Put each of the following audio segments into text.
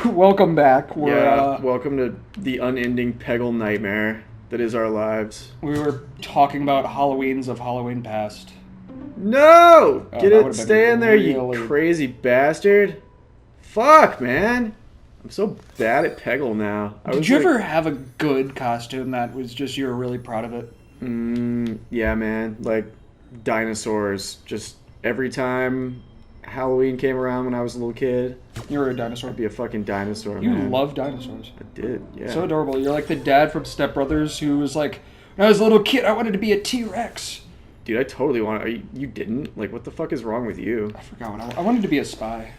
Welcome back. Welcome to the unending Peggle nightmare that is our lives. We were talking about Halloweens of Halloween past. No! Oh, Get that it, would've been stay in there, really- you crazy bastard. Fuck, man. I'm so bad at Peggle now. Did you ever have a good costume that was just you were really proud of it? Yeah, man. Like, dinosaurs. Just every time Halloween came around when I was a little kid, You were a dinosaur. I'd be a fucking dinosaur, You man. love dinosaurs. I did, yeah. So adorable. You're like the dad from Step Brothers who was like, when I was a little kid, I wanted to be a T-Rex. Dude, I totally want to... You didn't? Like, what the fuck is wrong with you? I forgot what I wanted to be a spy.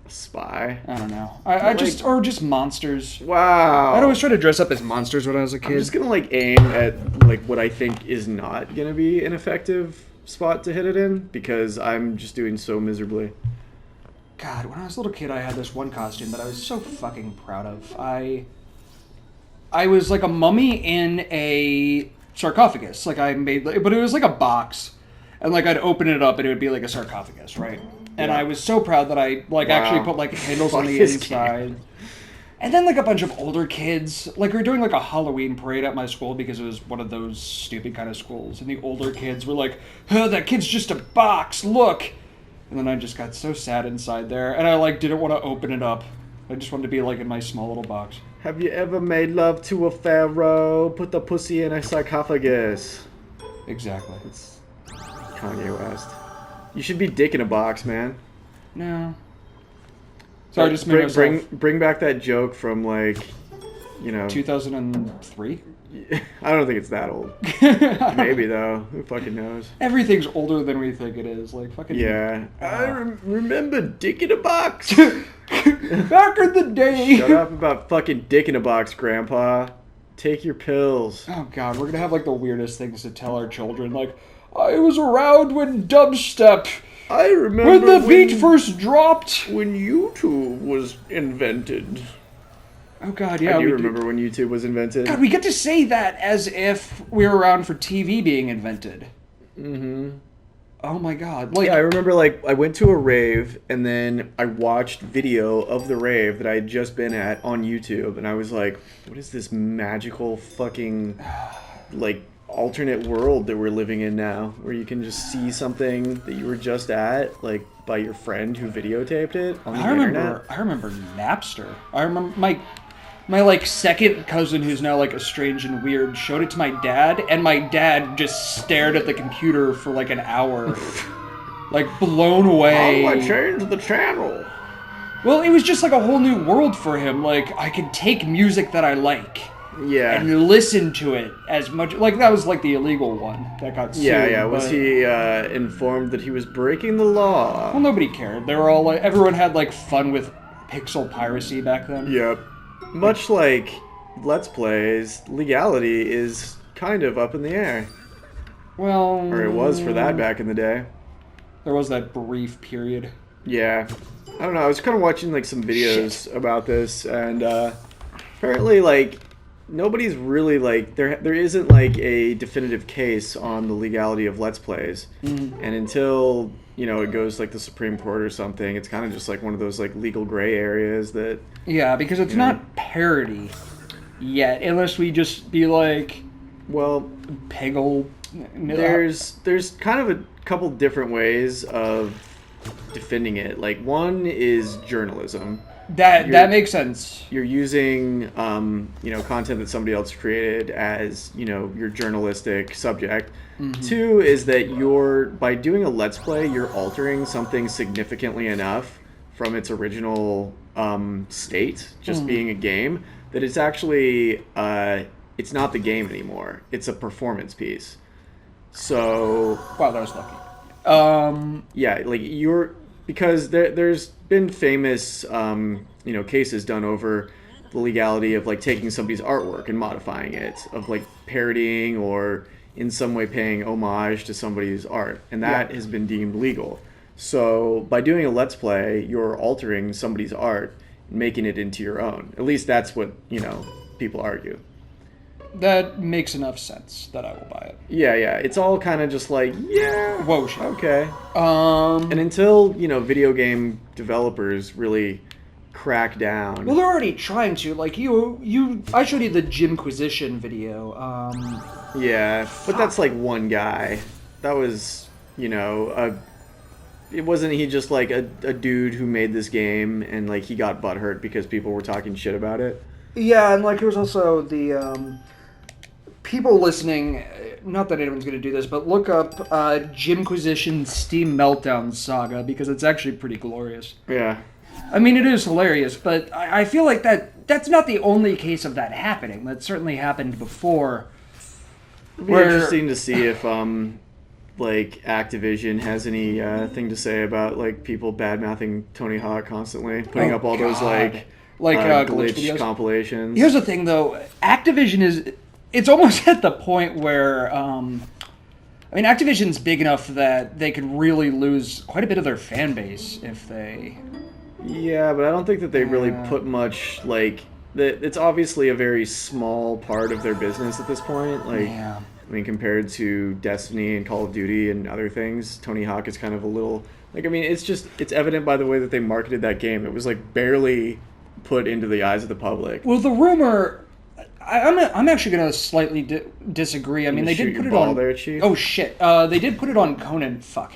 A spy? I don't know. I just, or just monsters. Wow. I'd always try to dress up as monsters when I was a kid. I'm just gonna, like, aim at, like, what I think is not gonna be an effective spot to hit it in, because I'm just doing so miserably. God, when I was a little kid, I had this one costume that I was so fucking proud of. I was like a mummy in a sarcophagus. Like I made, but it was like a box, and like I'd open it up and it would be like a sarcophagus, right? And Yeah. I was so proud that I like actually put like candles on Fuck the this inside. And then like a bunch of older kids, like we were doing like a Halloween parade at my school because it was one of those stupid kind of schools, and the older kids were like, "Oh, that kid's just a box. Look." And then I just got so sad inside there, and I like didn't want to open it up. I just wanted to be like in my small little box. Have you ever made love to a pharaoh? Put the pussy in a sarcophagus. Exactly. It's Kanye West. You should be dick in a box, man. No. Sorry, I just made myself. Bring back that joke from, like, you know... 2003? I don't think it's that old. Maybe, though. Who fucking knows? Everything's older than we think it is. Like, fucking... Yeah. I remember dick in a box. Back in the day! Shut up about fucking dick in a box, Grandpa. Take your pills. Oh, God, we're gonna have, like, the weirdest things to tell our children. Like, I was around when dubstep... I remember when the beat first dropped! When YouTube was invented. Oh, God, yeah. I do remember when YouTube was invented. God, we get to say that as if we were around for TV being invented. Mm-hmm. Oh, my God. Like, Yeah, I remember, like, I went to a rave, and then I watched video of the rave that I had just been at on YouTube, and I was like, what is this magical fucking, like, alternate world that we're living in now, where you can just see something that you were just at, like, by your friend who videotaped it on the internet? I remember Napster. I remember my like second cousin who's now like estranged and weird showed it to my dad, and my dad just stared at the computer for like an hour, like blown away. How do I change the channel? Well, it was just like a whole new world for him. Like I could take music that I like. Yeah. And listen to it as much. Like that was like the illegal one that got sued. Yeah. Was he informed that he was breaking the law? Well, nobody cared. They were all like, everyone had like fun with pixel piracy back then. Yep. Much like Let's Plays, legality is kind of up in the air. Well... Or it was for that back in the day. There was that brief period. Yeah. I don't know, I was kind of watching like some videos about this, and apparently like nobody's really like... There isn't like a definitive case on the legality of Let's Plays. And until, you know, it goes like the Supreme Court or something, it's kind of just like one of those like legal gray areas that... Yeah, because it's not parody yet, unless we just be like, well, Peggle. There's kind of a couple different ways of defending it. Like one is journalism. That makes sense. You're using you know, content that somebody else created as, you know, your journalistic subject. Two is that by doing a Let's Play, you're altering something significantly enough from its original state, just being a game, that it's actually it's not the game anymore. It's a performance piece. So wow, that was lucky. Yeah, like because there's been famous you know, cases done over the legality of like taking somebody's artwork and modifying it, of like parodying or in some way paying homage to somebody's art, and that has been deemed legal. So by doing a Let's Play, you're altering somebody's art and making it into your own. At least that's what, you know, people argue. That makes enough sense that I will buy it. Yeah. It's all kind of just like, yeah, whoa, shit. okay. And until, you know, video game developers really crack down. Well, they're already trying to. Like, I showed you the Jimquisition video. Yeah, but that's like one guy. That was, it wasn't he just like a dude who made this game and like he got butthurt because people were talking shit about it? Yeah, and like there was also the people listening. Not that anyone's going to do this, but look up Jimquisition Steam Meltdown Saga because it's actually pretty glorious. Yeah. I mean, it is hilarious, but I feel like that's not the only case of that happening. That certainly happened before. It'd be interesting to see if like Activision has any thing to say about like people bad-mouthing Tony Hawk constantly, putting up all those like glitch compilations. Here's the thing, though. Activision it's almost at the point where, Activision's big enough that they could really lose quite a bit of their fan base if they... Yeah, but I don't think that they really put much, like... It's obviously a very small part of their business at this point. Like, I mean, compared to Destiny and Call of Duty and other things, Tony Hawk is kind of a little... Like, I mean, it's evident by the way that they marketed that game. It was, like, barely put into the eyes of the public. Well, the rumor... I'm actually going to slightly disagree. I mean, they did put it on... There, Chief? Oh, shit. They did put it on Conan. Fuck.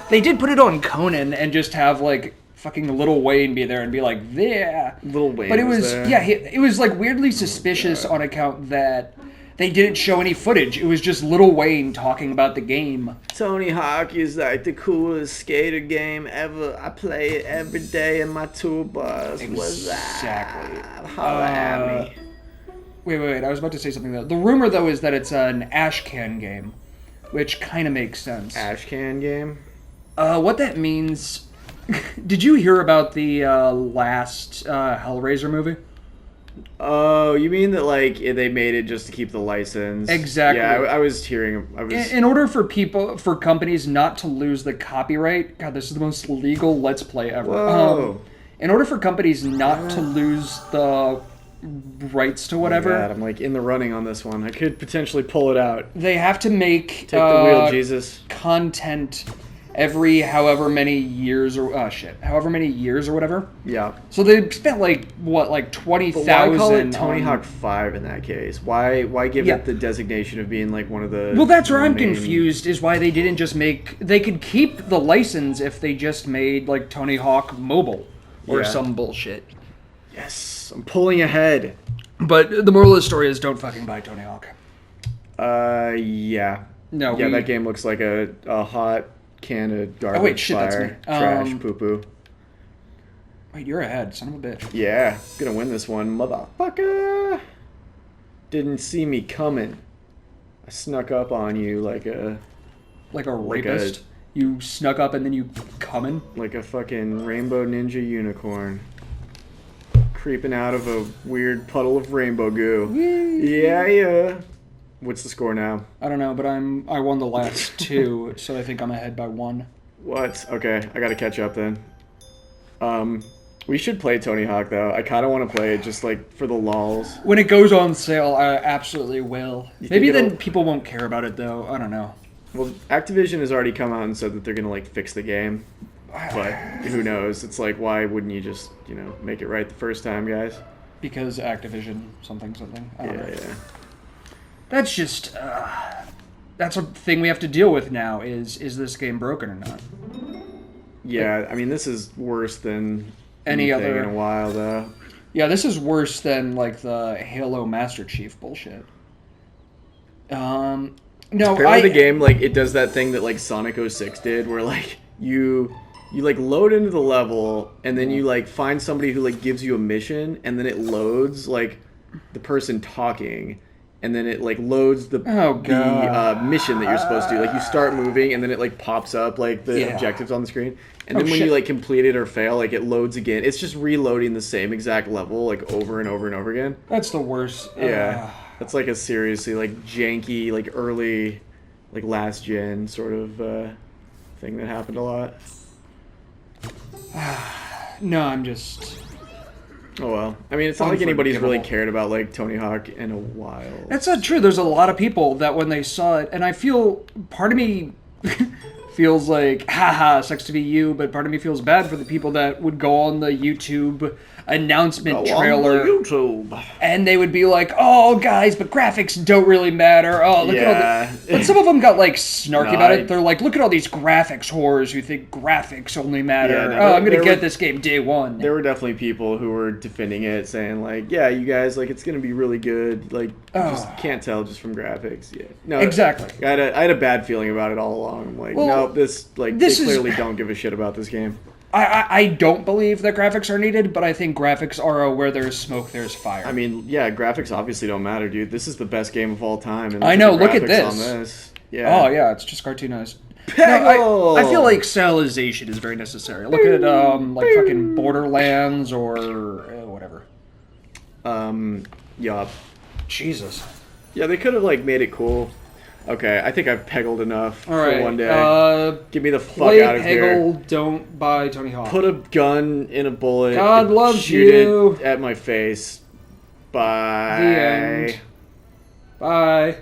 They did put it on Conan and just have, like, fucking Lil Wayne be there and be like, yeah. Lil Wayne But it was there. Yeah, it was, like, weirdly suspicious on account that they didn't show any footage. It was just Lil Wayne talking about the game. Tony Hawk is like the coolest skater game ever. I play it every day in my tour bus. Exactly. Holla at me. Wait. I was about to say something, though. The rumor, though, is that it's an Ashcan game, which kind of makes sense. Ashcan game? What that means... Did you hear about the last Hellraiser movie? Oh, you mean that like they made it just to keep the license? Exactly. Yeah, I was hearing. In order for companies not to lose the copyright. God, this is the most legal Let's Play ever. Whoa. In order for companies not to lose the rights to whatever, Oh my God, I'm like in the running on this one. I could potentially pull it out. they have to make Take the wheel, Jesus. content every however many years or whatever. Yeah. So they spent like 20,000. Why call it Tony Hawk 5 in that case? Why give it the designation of being like one of the... Well, that's where I'm confused, is why they didn't just make... They could keep the license if they just made like Tony Hawk Mobile or some bullshit. Yes, I'm pulling ahead. But the moral of the story is don't fucking buy Tony Hawk. Yeah. No, Yeah, that game looks like a hot can of garbage that's me. trash poo-poo. Wait, you're ahead, son of a bitch. Yeah, gonna win this one, motherfucker. Didn't see me coming. I snuck up on you like a rapist. You snuck up and then you coming? Like a fucking rainbow ninja unicorn. Creeping out of a weird puddle of rainbow goo. Yeah. What's the score now? I don't know, but I won the last two, so I think I'm ahead by one. What? Okay, I gotta catch up then. We should play Tony Hawk though. I kind of want to play it just like for the lols. When it goes on sale, I absolutely will. Maybe then people won't care about it though. I don't know. Well, Activision has already come out and said that they're gonna like fix the game, but who knows? It's like, why wouldn't you just make it right the first time, guys? Because Activision something. I don't know. Yeah. That's just that's a thing we have to deal with now. Is this game broken or not? Yeah, I mean this is worse than any other in a while though. Yeah, this is worse than like the Halo Master Chief bullshit. No, apparently the game like it does that thing that like Sonic 06 did, where like you like load into the level and then you like find somebody who like gives you a mission and then it loads like the person talking. And then it like loads the mission that you're supposed to do. Like you start moving, and then it like pops up like the objectives on the screen. And then when you like complete it or fail, like it loads again. It's just reloading the same exact level like over and over and over again. That's the worst. Yeah, that's like a seriously like janky like early like last gen sort of thing that happened a lot. No, I'm just. Oh well. I mean, it's not like anybody's really cared about like Tony Hawk in a while. That's not true. There's a lot of people that when they saw it, and I feel part of me feels like, haha, sucks to be you, but part of me feels bad for the people that would go on the YouTube announcement trailer. On the YouTube. And they would be like, oh, guys, but graphics don't really matter. Oh, look at all the... But some of them got, like, snarky about it. They're like, look at all these graphics whores who think graphics only matter. I'm going to get this game day one. There were definitely people who were defending it, saying, like, yeah, you guys, like, it's going to be really good. Like, just can't tell just from graphics. Yeah. No, exactly. I had a bad feeling about it all along. I'm like, no, they clearly don't give a shit about this game. I don't believe that graphics are needed, but I think graphics are where there's smoke, there's fire. I mean, yeah, graphics obviously don't matter, dude. This is the best game of all time. And I know, look at this. On this. Yeah. Oh, yeah, it's just cartoonized. Peggle! No, I feel like stylization is very necessary. Look at, like, fucking Borderlands or whatever. Yeah. Jesus. Yeah, they could have, like, made it cool. Okay, I think I've peggled enough for one day. Get me the fuck out of here. Peggle, don't buy Tony Hawk. Put a gun in a bullet. God loves shoot you. it at my face. Bye. The end. Bye.